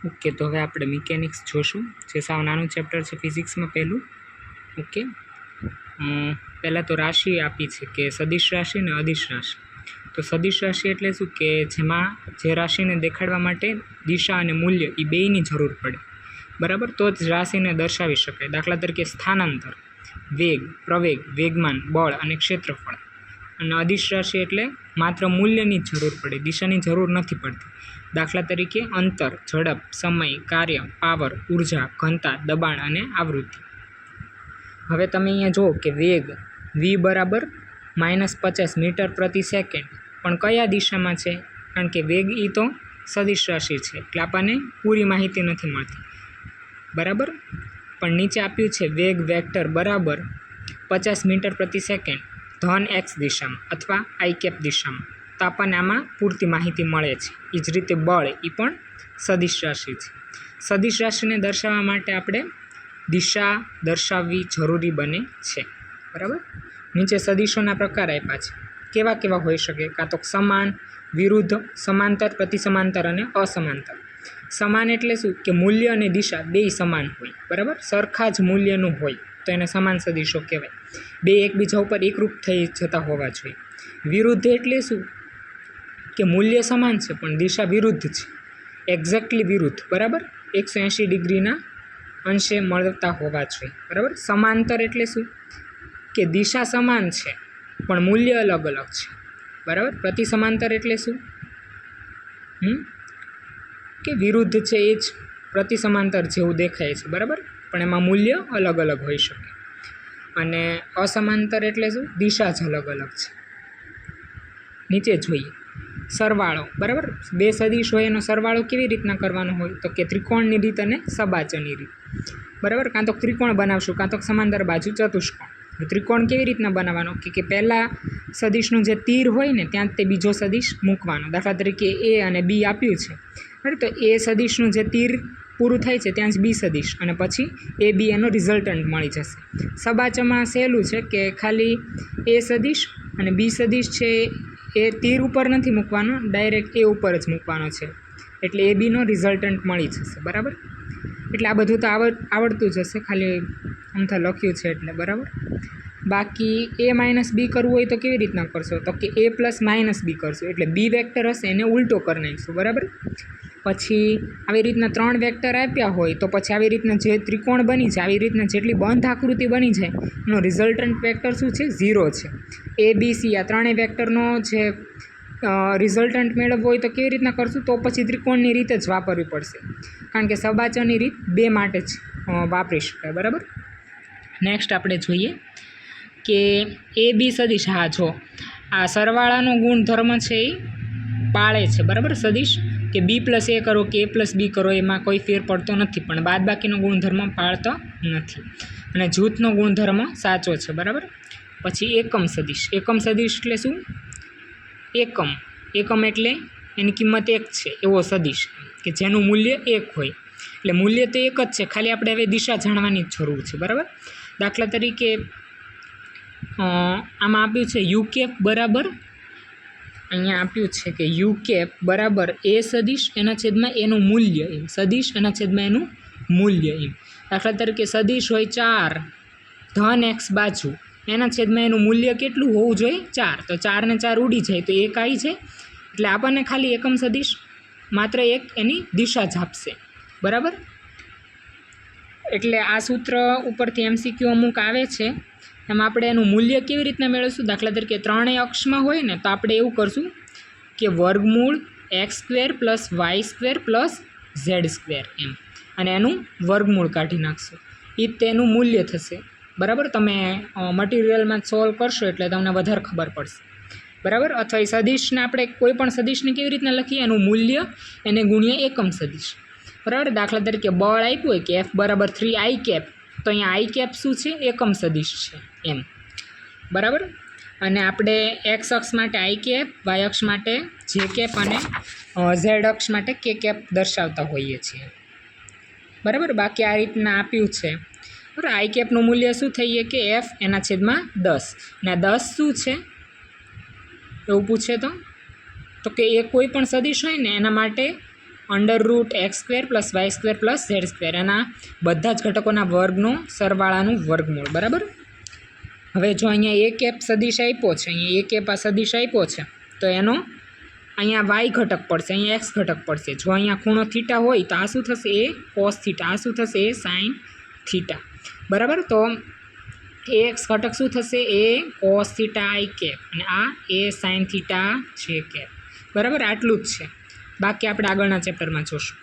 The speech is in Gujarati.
ઓકે, તો હવે આપણે મિકેનિક્સ જોશું, જે સાવ નાનું ચેપ્ટર છે ફિઝિક્સમાં પહેલું. ઓકે, પહેલાં તો રાશિ આપી છે કે સદિશ રાશિ ને અદિશ રાશિ. તો સદિશ રાશિ એટલે શું કે જેમાં જે રાશિને દેખાડવા માટે દિશા અને મૂલ્ય એ બેયની જરૂર પડે, બરાબર, તો જ રાશિને દર્શાવી શકાય. દાખલા તરીકે સ્થાનાંતર, વેગ, પ્રવેગ, વેગમાન, બળ અને ક્ષેત્રફળ. અને અદિશ રાશિ એટલે માત્ર મૂલ્યની જ જરૂર પડે, દિશાની જરૂર નથી પડતી. દાખલા તરીકે અંતર, ઝડપ, સમય, કાર્ય, પાવર, ઉર્જા, ઘનતા, દબાણ અને આવૃત્તિ. હવે તમે અહીંયા જુઓ કે વેગ v બરાબર -50 મીટર પ્રતિ સેકન્ડ, પણ કયા દિશામાં છે? કારણ કે વેગ એ તો સદિશ રાશિ છે એટલે આપણને પૂરી માહિતી નથી મળતી, બરાબર. પણ નીચે આપ્યું છે વેગ વેક્ટર બરાબર 50 મીટર પ્રતિ સેકન્ડ ધન x દિશામાં અથવા i કેપ દિશામાં, તો આપણને આમાં પૂરતી માહિતી મળે છે. એ જ રીતે બળ એ પણ સદિશ રાશિ છે. સદિશ રાશિને દર્શાવવા માટે આપણે દિશા દર્શાવવી જરૂરી બને છે, બરાબર. નીચે સદિશોના પ્રકાર આપ્યા છે. કેવા કેવા હોઈ શકે? કાં તો સમાન, વિરુદ્ધ, સમાંતર, પ્રતિસમાંતર અને અસમાંતર. સમાન એટલે શું કે મૂલ્ય અને દિશા બેય સમાન હોય, બરાબર, સરખા જ મૂલ્યનું હોય તો એને સમાન સદિશો કહેવાય. બે એકબીજા ઉપર એકરૂપ થઈ જતા હોવા જોઈએ. વિરુદ્ધ એટલે શું કે મૂલ્ય સમાન છે પણ દિશા વિરુદ્ધ છે, એક્ઝેક્ટલી વિરુદ્ધ, બરાબર, 180 ડિગ્રીના અંશે મળતા હોવા જોઈએ, બરાબર. સમાંતર એટલે શું કે દિશા સમાન છે પણ મૂલ્ય અલગ અલગ છે, બરાબર. પ્રતિસમાંતર એટલે શું કે વિરુદ્ધ છે એ જ પ્રતિસમાંતર જેવું દેખાય છે, બરાબર, પણ એમાં મૂલ્ય અલગ અલગ હોઈ શકે. અને અસમાંતર એટલે શું? દિશા જ અલગ અલગ છે. નીચે જોઈએ સરવાળો, બરાબર. બે સદિશ હોય એનો સરવાળો કેવી રીતના કરવાનો હોય? તો કે ત્રિકોણની રીત અને સબાચરની રીત, બરાબર. કાં તો ત્રિકોણ બનાવશું, કાં તો સમાંતર બાજુ ચતુષ્કોણ. ત્રિકોણ કેવી રીતના બનાવવાનો? કે પહેલાં સદિશનું જે તીર હોય ને ત્યાં તે બીજો સદિશ મૂકવાનો. દાખલા તરીકે એ અને બી આપ્યું છે, બરાબર, તો એ સદિશનું જે તીર પૂરું થાય છે ત્યાં જ બી સદિશ, અને પછી એ બી એનો રિઝલ્ટન્ટ મળી જશે. સબાચમાં સહેલું છે કે ખાલી એ સદિશ અને બી સદિશ છે એ તીર ઉપર નથી મૂકવાનો, ડાયરેક્ટ એ ઉપર જ મૂકવાનો છે, એટલે એ બીનો રિઝલ્ટન્ટ મળી જશે, બરાબર. એટલે આ બધું તો આવડતું જ હશે, ખાલી અમથા લખ્યું છે એટલે, બરાબર. બાકી એ માઇનસ બી કરવું હોય તો કેવી રીતના કરશો? તો કે એ પ્લસ માઇનસ બી કરશું, એટલે બી વેક્ટર હશે એને ઉલટો કરી નાખીશું, બરાબર. પછી આવી રીતના 3 વેક્ટર આપ્યા હોય તો પછી આવી રીતના જે ત્રિકોણ બની જાય, આવી રીતના જેટલી બંધ આકૃતિ બની જાય એનો રિઝલ્ટન્ટ વેક્ટર શું છે? 0 છે. એ બી સી આ ત્રણેય વેક્ટરનો જે રિઝલ્ટન્ટ મેળવવો હોય તો કેવી રીતના કરશું? તો પછી ત્રિકોણની રીત જ વાપરવી પડશે, કારણ કે સબાચરની રીત બે માટે જ વાપરી શકાય, બરાબર. નેક્સ્ટ આપણે જોઈએ કે એ બી સદિશ, હા જો આ સરવાળાનો ગુણધર્મ છે એ પાળે છે, બરાબર. સદિશ કે બી પ્લસ એ કરો કે એ પ્લસ બી કરો એમાં કોઈ ફેર પડતો નથી, પણ બાદબાકીનો ગુણધર્મ પાળતો નથી, અને જૂથનો ગુણધર્મ સાચો છે, બરાબર. પછી એકમ સદિશ. એકમ સદિશ એટલે શું? એકમ એટલે એની કિંમત 1 છે એવો સદિશ, કે જેનું મૂલ્ય 1 હોય. એટલે મૂલ્ય તો એક જ છે, ખાલી આપણે હવે દિશા જાણવાની જ જરૂર છે, બરાબર. દાખલા તરીકે આમાં આપ્યું છે યુ કેપ બરાબર, અહીંયા આપ્યું છે કે યુ કેપ બરાબર એ સદિશ એના છેદમાં એનું મૂલ્ય એમ, સદિશ એના છેદમાં એનું મૂલ્ય એમ. દાખલા તરીકે સદિશ હોય 4 ધન એક્સ બાજુ, એના છેદમાં એનું મૂલ્ય કેટલું હોવું જોઈએ? 4. તો 4 ને 4 ઉડી જાય તો 1 આવી જાય, એટલે આપણને ખાલી એકમ સદિશ માત્ર એક એની દિશા જ આપશે, બરાબર. એટલે આ સૂત્ર ઉપરથી MCQ અમુક આવે છે, એમાં આપણે એનું મૂલ્ય કેવી રીતના મેળવશું? દાખલા તરીકે ત્રણેય અક્ષમાં હોય ને તો આપણે એવું કરશું કે વર્ગમૂળ x² + y² + z² એમ, અને એનું વર્ગમૂળ કાઢી નાખશું, એ તેનું મૂલ્ય થશે, બરાબર. તમે મટીરિયલમાં સોલ્વ કરશો એટલે તમને વધારે ખબર પડશે, બરાબર. અથવા એ સદિશને આપણે કોઈ પણ સદિશને કેવી રીતના લખીએ? એનું મૂલ્ય એને ગુણ્યા એકમ સદિશ, બરાબર. દાખલા તરીકે બળ આપ્યું હોય કે F બરાબર 3i કેપ, તો અહીંયા i કેપ શું છે? એકમ સદિશ છે એમ, બરાબર. અને આપણે એક્સ અક્ષ માટે i કેપ, y અક્ષ માટે જે કેપ અને z અક્ષ માટે કે કેપ દર્શાવતા હોઈએ છીએ, બરાબર. બાકી આ રીતના આપ્યું છે, બરાબર. i કેપનું મૂલ્ય શું થઈએ કે F એના છેદમાં 10, અને 10 શું છે એવું પૂછે તો કે એ કોઈ પણ સદિશ હોય ને એના માટે √x² + y² + z². એના બધા જ ઘટકોના વર્ગનો સરવાળાનું વર્ગમૂળ. બરાબર. હવે જો અહીંયા a કેપ સદિશ આપ્યો છે, અહીંયા a કેપ આ સદિશ આપ્યો છે, તો એનો અહીંયા y ઘટક પડશે, અહીંયા x ઘટક પડશે. જો અહીંયા ખૂણો થીટા હોય તો આ શું થશે? એ cos થીટા. આ શું થશે? એ sin થીટા. બરાબર. તો ax ઘટક શું થશે? એ cos થીટા i કેપ અને આ એ sin થીટા j કેપ. બરાબર. આટલું જ છે. બાકી આપણે આગળના ચેપ્ટરમાં જોશું.